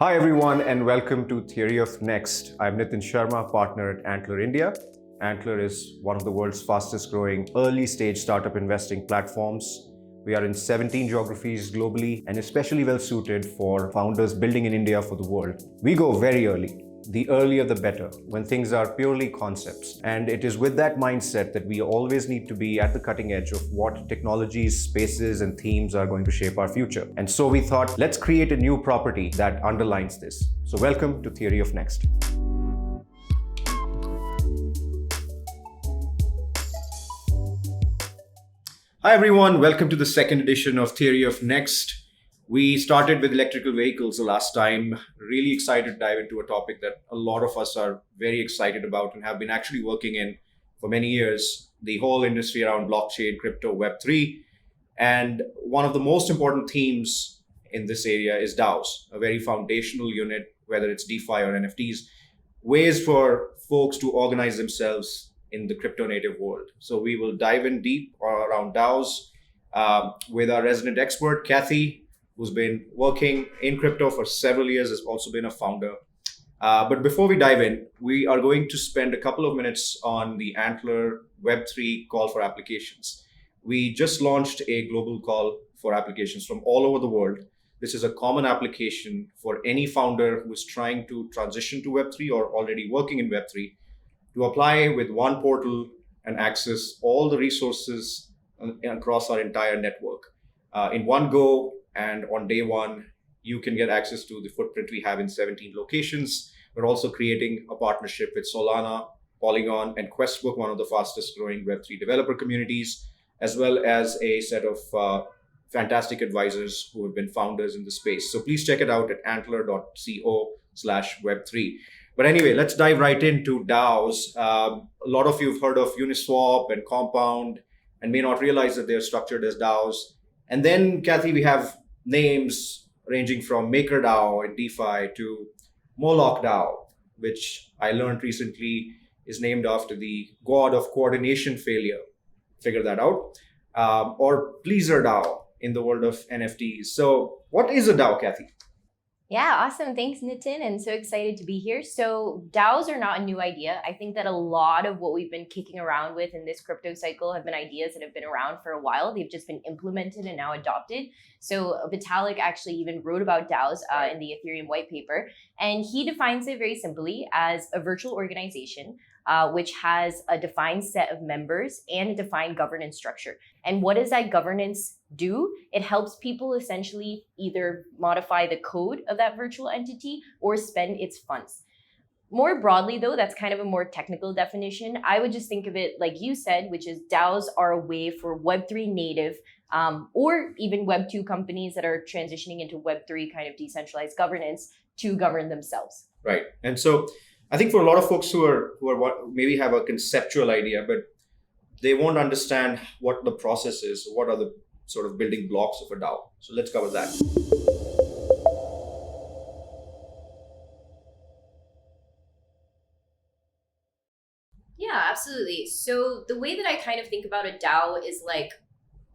Hi everyone and welcome to Theory of Next. I'm Nitin Sharma, partner at Antler India. Antler is one of the world's fastest growing early stage startup investing platforms. We are in 17 geographies globally and especially well suited for founders building in India for the world. We go very early. The earlier the better, when things are purely concepts. And it is with that mindset that we always need to be at the cutting edge of what technologies, spaces, and themes are going to shape our future. And so we thought, let's create a new property that underlines this. So welcome to Theory of Next. Hi everyone, welcome to the second edition of Theory of Next. We started with electrical vehicles the last time. Really excited to dive into a topic that a lot of us are very excited about and have been actually working in for many years, the whole industry around blockchain, crypto, Web3. And one of the most important themes in this area is DAOs, a very foundational unit, whether it's DeFi or NFTs, ways for folks to organize themselves in the crypto native world. So we will dive in deep around DAOs with our resident expert, Cathy, who's been working in crypto for several years, has also been a founder. But before we dive in, we are going to spend a couple of minutes on the Antler Web3 call for applications. We just launched a global call for applications from all over the world. This is a common application for any founder who is trying to transition to Web3 or already working in Web3 to apply with one portal and access all the resources across our entire network in one go. And on day one, you can get access to the footprint we have in 17 locations. We're also creating a partnership with Solana, Polygon, and Questbook, one of the fastest growing Web3 developer communities, as well as a set of fantastic advisors who have been founders in the space. So please check it out at antler.co/Web3. But anyway, let's dive right into DAOs. A lot of you have heard of Uniswap and Compound and may not realize that they're structured as DAOs. And then, Cathy, we have names ranging from MakerDAO and DeFi to Moloch DAO, which I learned recently is named after the god of coordination failure. Figure that out. Or Pleaser DAO in the world of NFTs. So what is a DAO, Cathy? Yeah, awesome. Thanks, Nitin. And so excited to be here. So DAOs are not a new idea. I think that a lot of what we've been kicking around with in this crypto cycle have been ideas that have been around for a while. They've just been implemented and now adopted. So Vitalik actually even wrote about DAOs in the Ethereum white paper. And he defines it very simply as a virtual organization which has a defined set of members and a defined governance structure. And what does that governance do? It helps people essentially either modify the code of that virtual entity or spend its funds. More broadly, though, that's kind of a more technical definition. I would just think of it like you said, which is DAOs are a way for Web3 native or even Web2 companies that are transitioning into Web3 kind of decentralized governance to govern themselves. Right. And so I think for a lot of folks who are maybe have a conceptual idea, but they won't understand what the process is, what are the sort of building blocks of a DAO. So let's cover that. Yeah, absolutely. So the way that I kind of think about a DAO is like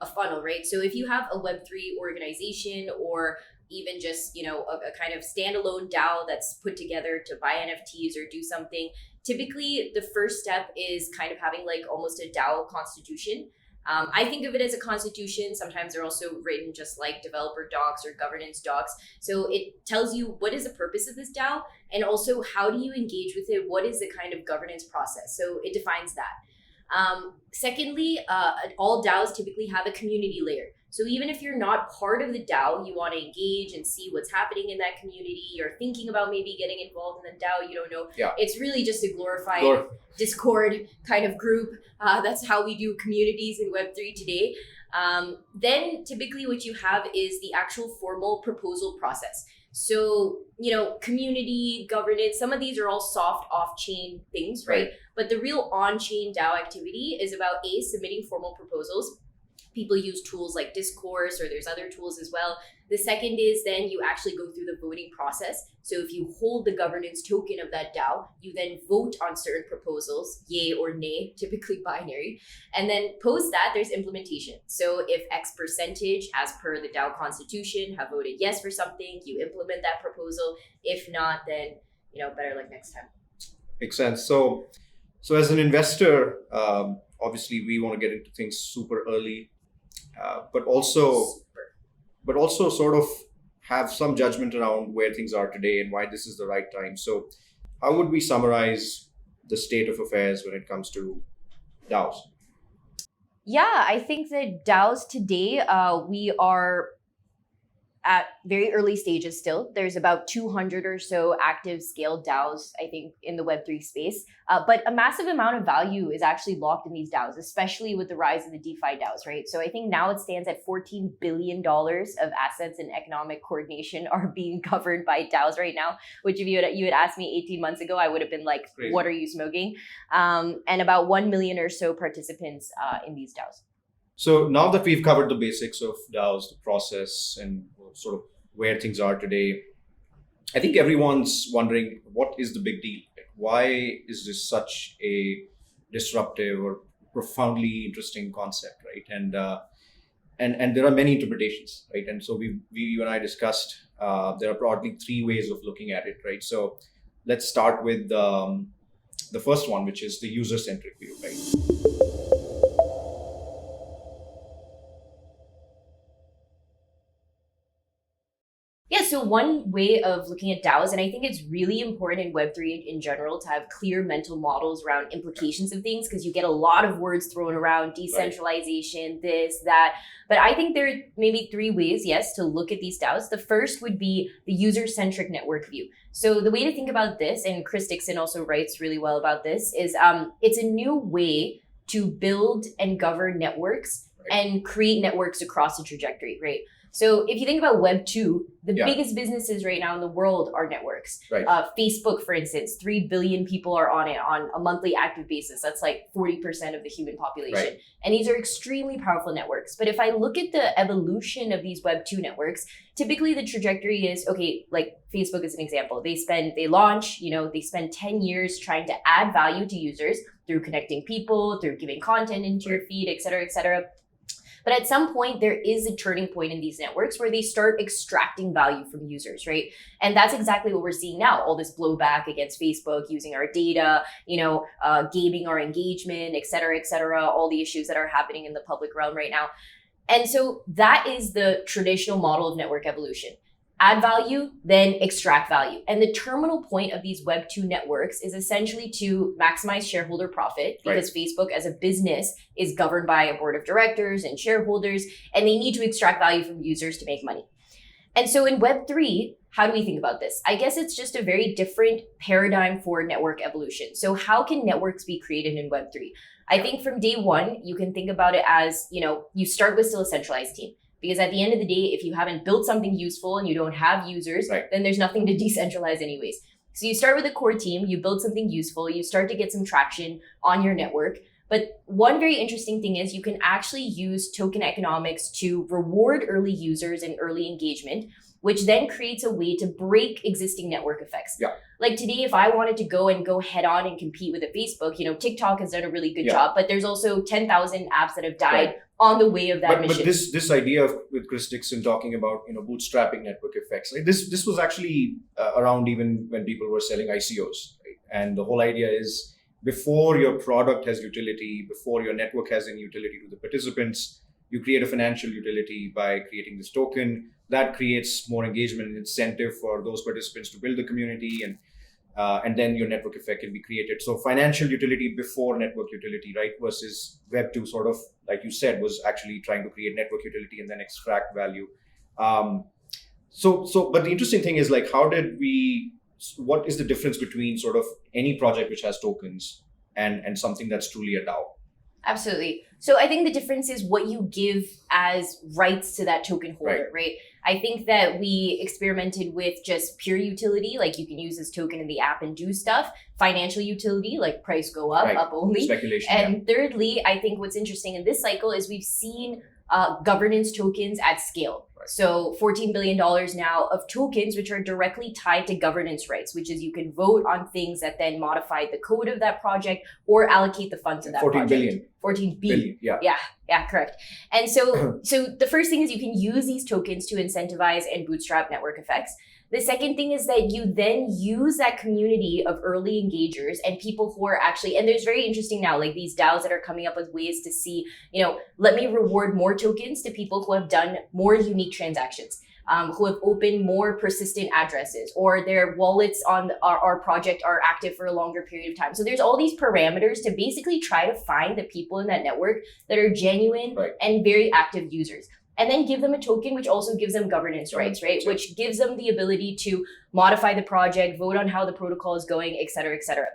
a funnel, right? So if you have a Web3 organization or even just, a kind of standalone DAO that's put together to buy NFTs or do something, typically the first step is kind of having like almost a DAO constitution. I think of it as a constitution. Sometimes they're also written just like developer docs or governance docs. So it tells you what is the purpose of this DAO and also how do you engage with it? What is the kind of governance process? So it defines that. Secondly, all DAOs typically have a community layer. So even if you're not part of the DAO, you want to engage and see what's happening in that community. You're thinking about maybe getting involved in the DAO. You don't know. Yeah. It's really just a glorified Discord kind of group. That's how we do communities in Web3 today. Then typically what you have is the actual formal proposal process. So, community governance, some of these are all soft off-chain things, right? But the real on-chain DAO activity is about submitting formal proposals. people use tools like Discourse, or there's other tools as well. The second is then you actually go through the voting process. So if you hold the governance token of that DAO, you then vote on certain proposals, yay or nay, typically binary. And then post that, there's implementation. So if X percentage, as per the DAO constitution, have voted yes for something, you implement that proposal. If not, then, better luck next time. Makes sense. So as an investor, obviously we want to get into things super early, but also sort of have some judgment around where things are today and why this is the right time. So how would we summarize the state of affairs when it comes to DAOs? Yeah, I think that DAOs today, we are at very early stages still. There's about 200 or so active scale DAOs, I think, in the Web3 space. But a massive amount of value is actually locked in these DAOs, especially with the rise of the DeFi DAOs, right? So I think now it stands at $14 billion of assets and economic coordination are being covered by DAOs right now, which if you had asked me 18 months ago, I would have been like, Crazy. What are you smoking? And about 1 million or so participants in these DAOs. So now that we've covered the basics of DAOs, the process, and sort of where things are today, I think everyone's wondering, what is the big deal? Why is this such a disruptive or profoundly interesting concept, right? And there are many interpretations, right? And so you and I discussed there are broadly three ways of looking at it, right? So let's start with the first one, which is the user-centric view, right? Yeah, so one way of looking at DAOs, and I think it's really important in Web3 in general to have clear mental models around implications of things, because you get a lot of words thrown around, decentralization, this, that. But I think there are maybe three ways, yes, to look at these DAOs. The first would be the user-centric network view. So the way to think about this, and Chris Dixon also writes really well about this, is it's a new way to build and govern networks and create networks across the trajectory, right? So if you think about Web 2, the biggest businesses right now in the world are networks. Right. Facebook, for instance, 3 billion people are on it on a monthly active basis. That's like 40% of the human population. Right. And these are extremely powerful networks. But if I look at the evolution of these Web 2 networks, typically the trajectory is, okay, like Facebook is an example. They launch, they spend 10 years trying to add value to users through connecting people, through giving content into your feed, et cetera, et cetera. But at some point, there is a turning point in these networks where they start extracting value from users, right? And that's exactly what we're seeing now. All this blowback against Facebook, using our data, gaming our engagement, et cetera, all the issues that are happening in the public realm right now. And so that is the traditional model of network evolution. Add value, then extract value. And the terminal point of these Web 2 networks is essentially to maximize shareholder profit, because Facebook as a business is governed by a board of directors and shareholders, and they need to extract value from users to make money. And so in Web 3, how do we think about this? I guess it's just a very different paradigm for network evolution. So how can networks be created in Web 3? I think from day one, you can think about it as, you start with still a centralized team. Because at the end of the day, if you haven't built something useful and you don't have users, then there's nothing to decentralize anyways. So you start with a core team, you build something useful, you start to get some traction on your network. But one very interesting thing is you can actually use token economics to reward early users and early engagement, which then creates a way to break existing network effects. Yeah. Like today, if I wanted to go head on and compete with a Facebook, TikTok has done a really good job, but there's also 10,000 apps that have died on the way of that mission. But this idea with Chris Dixon talking about bootstrapping network effects, right? This was actually around even when people were selling ICOs, right? And the whole idea is, before your product has utility, before your network has any utility to the participants, you create a financial utility by creating this token that creates more engagement and incentive for those participants to build the community, and then your network effect can be created. So financial utility before network utility, right? Versus Web 2 sort of, like you said, was actually trying to create network utility and then extract value. But the interesting thing is, like, what is the difference between sort of any project which has tokens and something that's truly a DAO? Absolutely. So I think the difference is what you give as rights to that token holder, right? I think that we experimented with just pure utility, like you can use this token in the app and do stuff. Financial utility, like price go up, up only. Speculation. And thirdly, I think what's interesting in this cycle is we've seen governance tokens at scale. So $14 billion now of tokens, which are directly tied to governance rights, which is you can vote on things that then modify the code of that project or allocate the funds to that 14 project. billion. 14 billion. Yeah, correct. And so the first thing is you can use these tokens to incentivize and bootstrap network effects. The second thing is that you then use that community of early engagers and people who are actually, and there's very interesting now, like these DAOs that are coming up with ways to see, let me reward more tokens to people who have done more unique transactions, who have opened more persistent addresses, or their wallets on our project are active for a longer period of time. So there's all these parameters to basically try to find the people in that network that are genuine and very active users. And then give them a token, which also gives them governance rights, right? Which gives them the ability to modify the project, vote on how the protocol is going, et cetera, et cetera.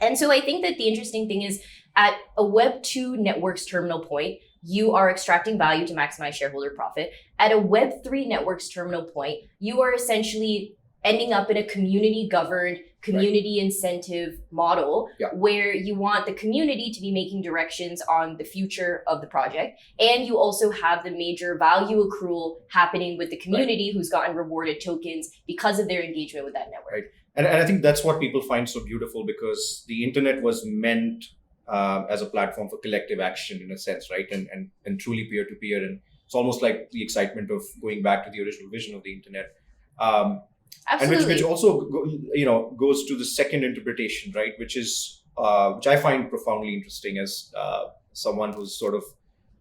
And so I think that the interesting thing is at a Web2 networks terminal point, you are extracting value to maximize shareholder profit. At a Web3 networks terminal point, you are essentially ending up in a community governed, community incentive model where you want the community to be making directions on the future of the project. And you also have the major value accrual happening with the community who's gotten rewarded tokens because of their engagement with that network. Right. And I think that's what people find so beautiful, because the internet was meant as a platform for collective action in a sense, right? And truly peer-to-peer. And it's almost like the excitement of going back to the original vision of the internet. Absolutely. And which also goes to the second interpretation, right? Which I find profoundly interesting as someone who's sort of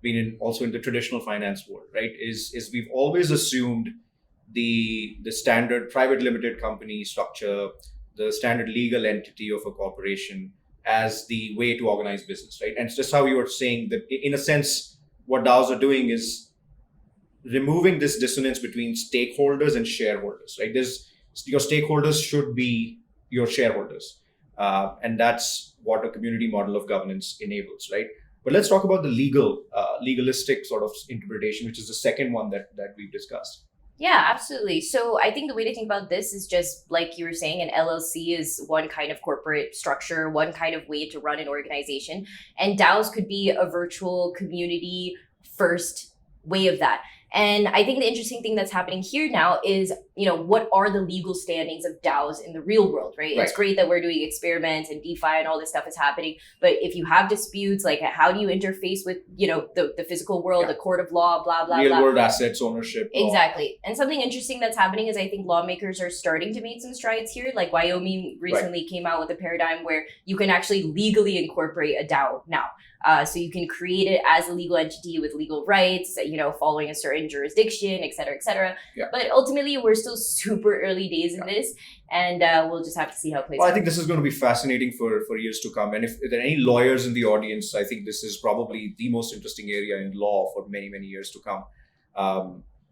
been also in the traditional finance world, right? Is we've always assumed the standard private limited company structure, the standard legal entity of a corporation as the way to organize business, right? And it's just how you were saying that in a sense, what DAOs are doing is removing this dissonance between stakeholders and shareholders, right? Your stakeholders should be your shareholders. And that's what a community model of governance enables, right? But let's talk about the legalistic sort of interpretation, which is the second one that we've discussed. Yeah, absolutely. So I think the way to think about this is just like you were saying, an LLC is one kind of corporate structure, one kind of way to run an organization. And DAOs could be a virtual community first way of that. And I think the interesting thing that's happening here now is, what are the legal standings of DAOs in the real world, right? It's great that we're doing experiments and DeFi and all this stuff is happening. But if you have disputes, like how do you interface with, the physical world, the court of law, blah, blah, real blah. world assets, ownership. Exactly. And something interesting that's happening is I think lawmakers are starting to make some strides here. Like Wyoming recently came out with a paradigm where you can actually legally incorporate a DAO now. So you can create it as a legal entity with legal rights, following a certain jurisdiction, et cetera, et cetera. Yeah. But ultimately, we're still super early days in this, and we'll just have to see how it plays out. I think this is going to be fascinating for years to come. And if there are any lawyers in the audience, I think this is probably the most interesting area in law for many, many years to come.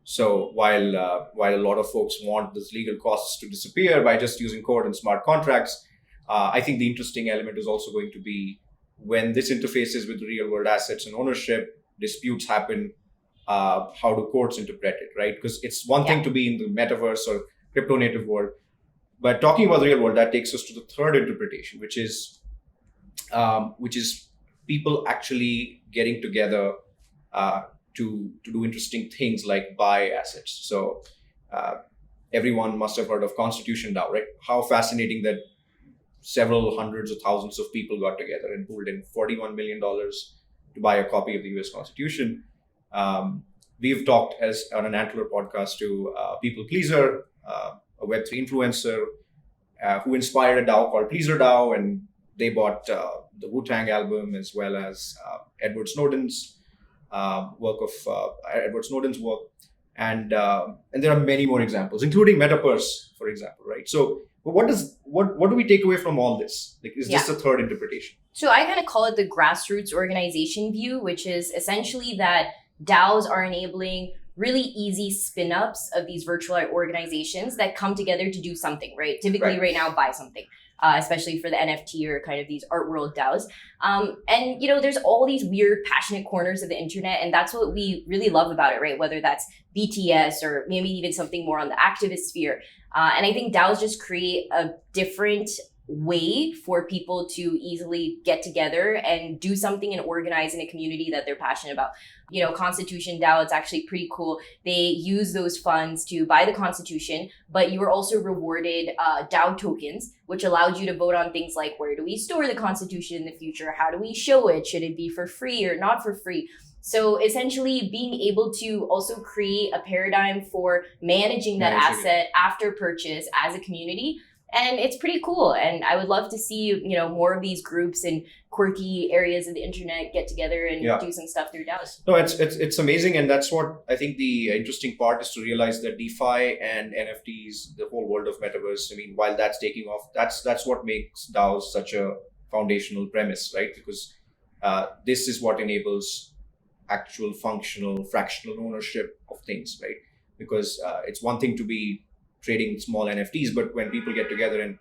So while a lot of folks want these legal costs to disappear by just using code and smart contracts, I think the interesting element is also going to be when this interfaces with real world assets and ownership, disputes happen, how do courts interpret it, right? Because it's one thing to be in the metaverse or crypto native world, but talking about the real world, that takes us to the third interpretation, which is people actually getting together to do interesting things like buy assets. So everyone must have heard of Constitution DAO, right? How fascinating that several hundreds of thousands of people got together and pulled in $41 million to buy a copy of the US Constitution. We've talked on an Antler podcast to People Pleaser, a Web3 influencer who inspired a DAO called Pleaser DAO, and they bought the Wu-Tang album as well as Edward Snowden's work. And there are many more examples, including Metaverse, for example, right? So what do we take away from all this? Like, is this the third interpretation? So I kind of call it the grassroots organization view, which is essentially that DAOs are enabling really easy spin-ups of these virtual organizations that come together to do something, right? Typically right now, buy something. Especially for the NFT or kind of these art world DAOs. And, there's all these weird, passionate corners of the internet. And that's what we really love about it, right? Whether that's BTS or maybe even something more on the activist sphere. And I think DAOs just create a different way for people to easily get together and do something and organize in a community that they're passionate about. Constitution DAO, it's actually pretty cool. They use those funds to buy the Constitution, but you were also rewarded DAO tokens, which allowed you to vote on things like, where do we store the Constitution in the future? How do we show it? Should it be for free or not for free? So essentially being able to also create a paradigm for managing that asset after purchase as a community. And it's pretty cool. And I would love to see, more of these groups in quirky areas of the internet get together and do some stuff through DAOs. No, it's amazing. And that's what I think the interesting part is, to realize that DeFi and NFTs, the whole world of metaverse, I mean, while that's taking off, that's what makes DAOs such a foundational premise, right? Because this is what enables actual functional fractional ownership of things, right? Because it's one thing to be trading small NFTs, but when people get together and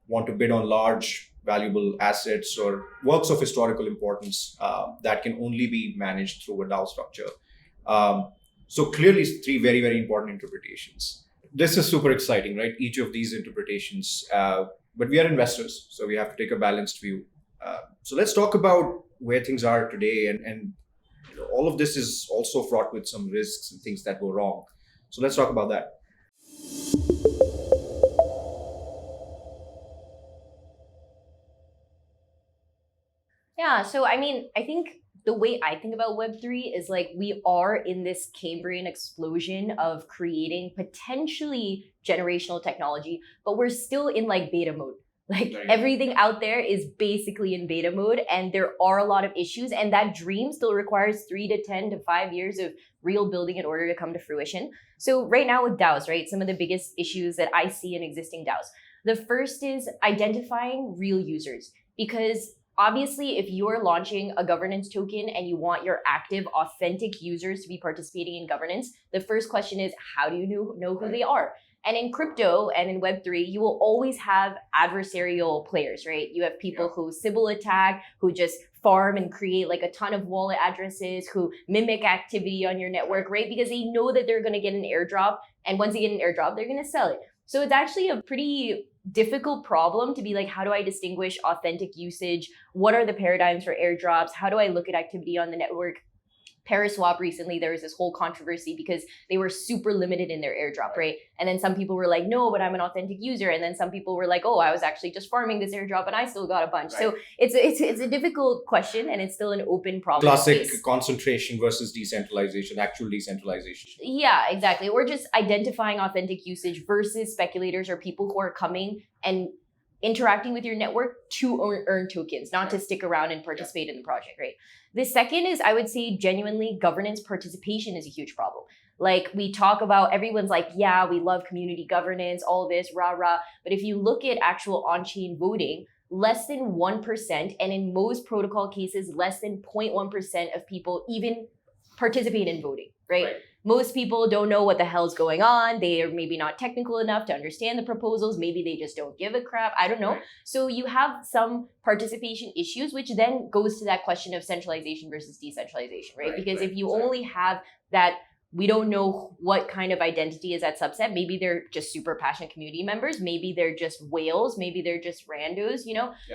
want to bid on large valuable assets or works of historical importance, that can only be managed through a DAO structure. So clearly three very, very important interpretations. This is super exciting, right? Each of these interpretations, but we are investors, so we have to take a balanced view. So let's talk about where things are today, and all of this is also fraught with some risks and things that go wrong. So let's talk about that. Yeah, so I think the way I think about Web3 is like, we are in this Cambrian explosion of creating potentially generational technology, but we're still in like beta mode. Like everything out there is basically in beta mode, and there are a lot of issues, and that dream still requires 3 to 10 to 5 years of real building in order to come to fruition. So right now with DAOs, right, some of the biggest issues that I see in existing DAOs. The first is identifying real users, because obviously, if you're launching a governance token and you want your active, authentic users to be participating in governance, the first question is, how do you know who they are? And in crypto and in Web3, you will always have adversarial players, right? You have people who Sybil attack, who just farm and create like a ton of wallet addresses, who mimic activity on your network, right? Because they know that they're going to get an airdrop. And once they get an airdrop, they're going to sell it. So it's actually a pretty difficult problem to be like, how do I distinguish authentic usage? What are the paradigms for airdrops? How do I look at activity on the network? Paraswap recently, there was this whole controversy because they were super limited in their airdrop, right? And then some people were like, no, but I'm an authentic user. And then some people were like, oh, I was actually just farming this airdrop and I still got a bunch. Right. So it's a difficult question, and it's still an open problem. Classic space. Concentration versus decentralization, actual decentralization. Yeah, exactly. We're just identifying authentic usage versus speculators or people who are coming and interacting with your network to earn tokens, not to stick around and participate in the project, right? The second is, I would say, genuinely governance participation is a huge problem. Like, we talk about, everyone's like, yeah, we love community governance, all this, rah, rah. But if you look at actual on-chain voting, less than 1%, and in most protocol cases, less than 0.1% of people even participate in voting, right? Most people don't know what the hell's going on. They are maybe not technical enough to understand the proposals. Maybe they just don't give a crap. I don't know. Right. So you have some participation issues, which then goes to that question of centralization versus decentralization, right? Because if you only have that, we don't know what kind of identity is that subset. Maybe they're just super passionate community members. Maybe they're just whales. Maybe they're just randos,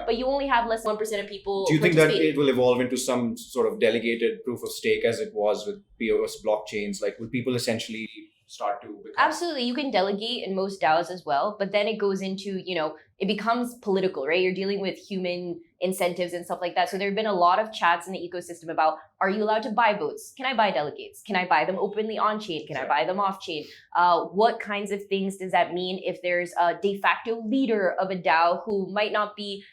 but you only have less than 1% of people. Do you think that it will evolve into some sort of delegated proof of stake as it was with POS blockchains? Like, will people essentially start to become... Absolutely. You can delegate in most DAOs as well, but then it goes into, it becomes political, right? You're dealing with human incentives and stuff like that. So there have been a lot of chats in the ecosystem about, are you allowed to buy votes? Can I buy delegates? Can I buy them openly on chain? Can I buy them off chain? What kinds of things does that mean if there's a de facto leader of a DAO who might not be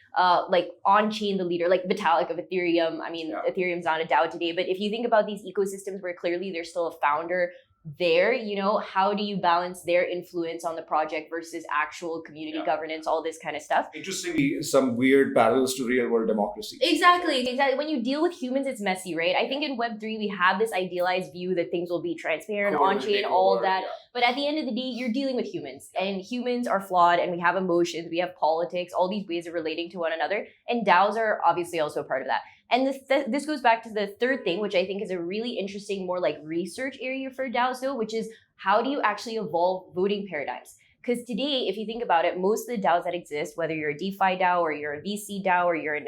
like on chain the leader, like Vitalik of Ethereum? I mean, Ethereum's not a DAO today, but if you think about these ecosystems where clearly there's still a founder there, how do you balance their influence on the project versus actual community governance, all this kind of stuff? Interestingly, some weird parallels to real world democracy. Exactly. When you deal with humans, it's messy, right? I think in Web3, we have this idealized view that things will be transparent, on-chain, all of that. Yeah. But at the end of the day, you're dealing with humans, and humans are flawed, and we have emotions, we have politics, all these ways of relating to one another. And DAOs are obviously also a part of that. And this goes back to the third thing, which I think is a really interesting, more like research area for DAOs though, which is, how do you actually evolve voting paradigms? Because today, if you think about it, most of the DAOs that exist, whether you're a DeFi DAO or you're a VC DAO or you're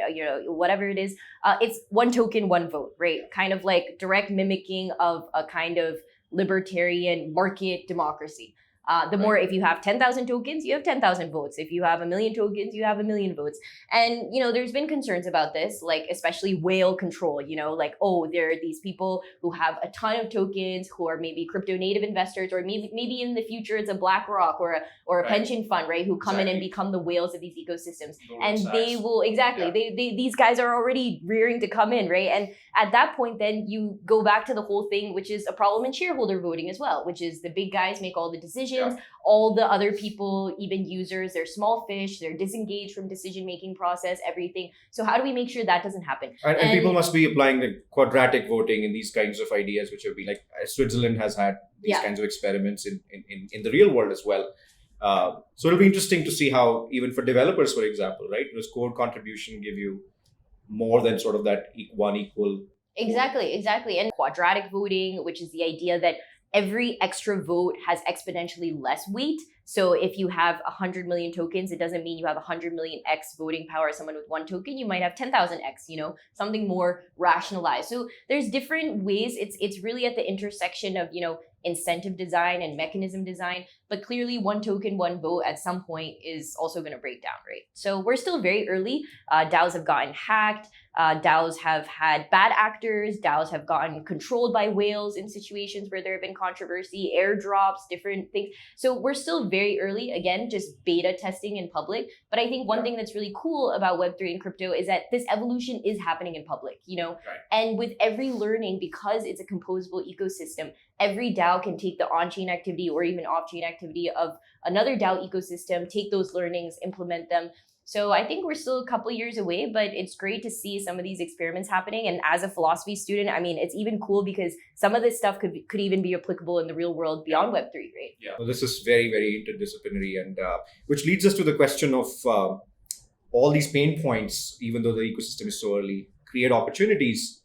whatever it is, it's one token, one vote, right? Kind of like direct mimicking of a kind of libertarian market democracy. The more, if you have 10,000 tokens, you have 10,000 votes. If you have 1,000,000 tokens, you have 1,000,000 votes. And, there's been concerns about this, like especially whale control, like, oh, there are these people who have a ton of tokens who are maybe crypto native investors, or maybe in the future it's a BlackRock or a pension fund, right? Who come in and become the whales of these ecosystems. And they will, these guys are already rearing to come in, right? And at that point, then you go back to the whole thing, which is a problem in shareholder voting as well, which is the big guys make all the decisions. Yeah. All the other people, even users, they're small fish, they're disengaged from decision-making process, everything. So how do we make sure that doesn't happen? And people must be applying the quadratic voting in these kinds of ideas, which have been like Switzerland has had these kinds of experiments in the real world as well. So it'll be interesting to see how, even for developers, for example, right, does code contribution give you more than sort of that one equal. Exactly. And quadratic voting, which is the idea that every extra vote has exponentially less weight. So if you have 100 million tokens, it doesn't mean you have 100 million X voting power as someone with one token. You might have 10,000 X, something more rationalized. So there's different ways. It's really at the intersection of, incentive design and mechanism design. But clearly one token, one vote at some point is also going to break down, right? So we're still very early. DAOs have gotten hacked. DAOs have had bad actors. DAOs have gotten controlled by whales in situations where there have been controversy, airdrops, different things. So we're still very early, again, just beta testing in public. But I think one thing that's really cool about Web3 and crypto is that this evolution is happening in public, And with every learning, because it's a composable ecosystem, every DAO can take the on-chain activity or even off-chain activity of another DAO ecosystem, take those learnings, implement them. So I think we're still a couple years away, but it's great to see some of these experiments happening. And as a philosophy student, I mean, it's even cool because some of this stuff could even be applicable in the real world beyond Web3, right? Yeah, well, this is very, very interdisciplinary, and which leads us to the question of all these pain points, even though the ecosystem is so early, create opportunities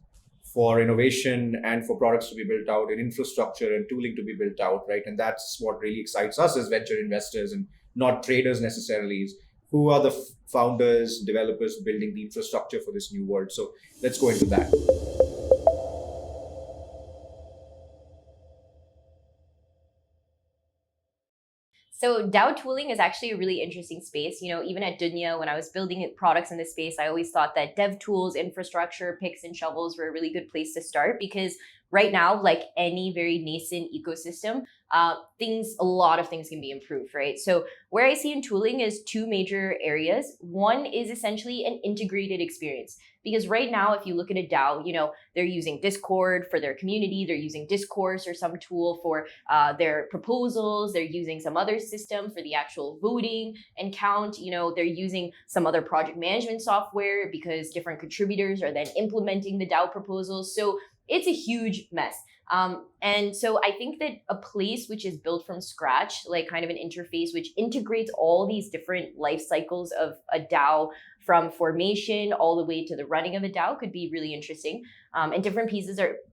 for innovation and for products to be built out and infrastructure and tooling to be built out, right? And that's what really excites us as venture investors and not traders necessarily. Who are the founders, developers building the infrastructure for this new world? So let's go into that. So DAO tooling is actually a really interesting space. Even at Dunya, when I was building products in this space, I always thought that dev tools, infrastructure, picks and shovels were a really good place to start because right now, like any very nascent ecosystem, a lot of things can be improved, right? So where I see in tooling is two major areas. One is essentially an integrated experience. Because right now, if you look at a DAO, they're using Discord for their community, they're using Discourse or some tool for their proposals, they're using some other system for the actual voting and count, they're using some other project management software because different contributors are then implementing the DAO proposals. So it's a huge mess. And so I think that a place which is built from scratch, like kind of an interface which integrates all these different life cycles of a DAO from formation all the way to the running of a DAO could be really interesting. And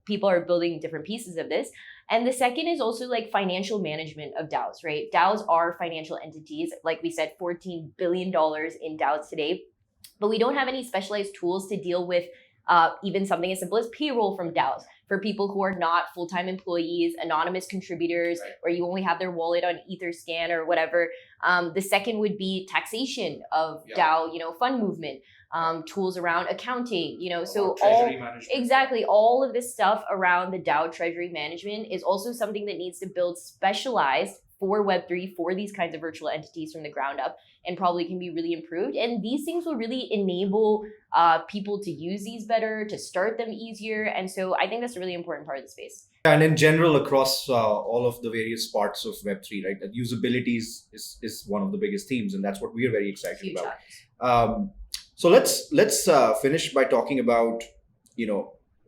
people are building different pieces of this. And the second is also like financial management of DAOs, right? DAOs are financial entities. Like we said, $14 billion in DAOs today, but we don't have any specialized tools to deal with even something as simple as payroll from DAOs for people who are not full-time employees, anonymous contributors, or you only have their wallet on Etherscan or whatever. The second would be taxation of DAO, fund movement, tools around accounting, so all of this stuff around the DAO treasury management is also something that needs to build specialized for Web3, for these kinds of virtual entities from the ground up, and probably can be really improved. And these things will really enable people to use these better, to start them easier. And so I think that's a really important part of the space. And in general, across all of the various parts of Web3, right, that usability is one of the biggest themes, and that's what we are very excited about. So let's finish by talking about,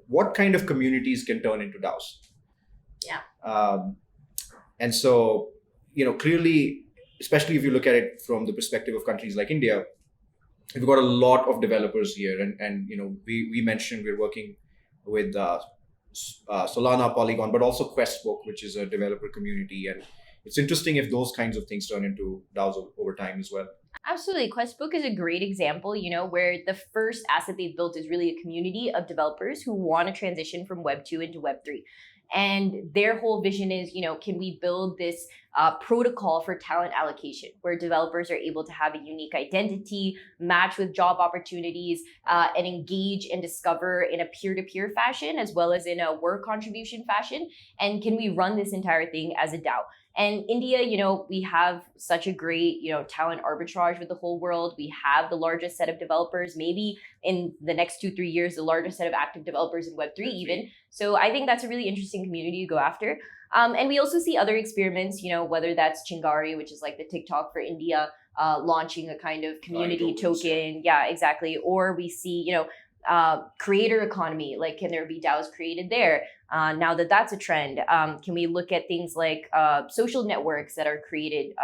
what kind of communities can turn into DAOs. Yeah. And so, clearly, especially if you look at it from the perspective of countries like India, we've got a lot of developers here. And we mentioned we're working with Solana, Polygon, but also Questbook, which is a developer community. And, it's interesting if those kinds of things turn into DAOs over time as well. Absolutely. Questbook is a great example, where the first asset they've built is really a community of developers who want to transition from Web 2 into Web 3. And their whole vision is, can we build this protocol for talent allocation where developers are able to have a unique identity, match with job opportunities, and engage and discover in a peer-to-peer fashion as well as in a work contribution fashion? And can we run this entire thing as a DAO? And India, we have such a great, talent arbitrage with the whole world. We have the largest set of developers, maybe in the next 2-3 years, the largest set of active developers in Web3 even. So I think that's a really interesting community to go after. And we also see other experiments, whether that's Chingari, which is like the TikTok for India, launching a kind of community token. Yeah, exactly. Or we see, creator economy, like can there be DAOs created there? Now that's a trend, can we look at things like social networks that are created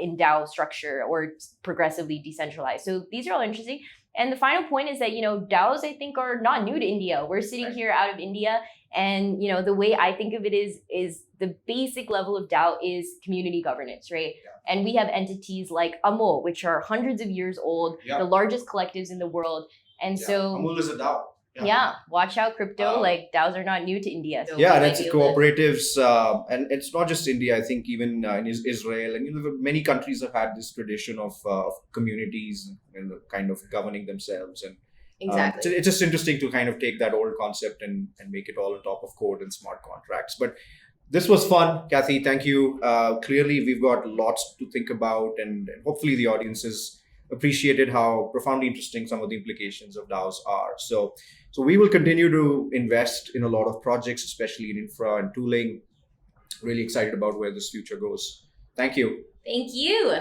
in DAO structure or progressively decentralized? So these are all interesting. And the final point is that, DAOs, I think, are not new to India. We're sitting here out of India. And, the way I think of it is the basic level of DAO is community governance, right? Yeah. And we have entities like AMUL, which are hundreds of years old, the largest collectives in the world. And so AMUL is a DAO. Yeah, watch out, crypto. DAOs are not new to India. So that's cooperatives, and it's not just India. I think even in Israel and many countries have had this tradition of communities and kind of governing themselves. And exactly, it's just interesting to kind of take that old concept and make it all on top of code and smart contracts. But this was fun, Cathy. Thank you. Clearly, we've got lots to think about, and hopefully the audiences appreciated how profoundly interesting some of the implications of DAOs are. So we will continue to invest in a lot of projects, especially in infra and tooling. Really excited about where this future goes. Thank you. Thank you.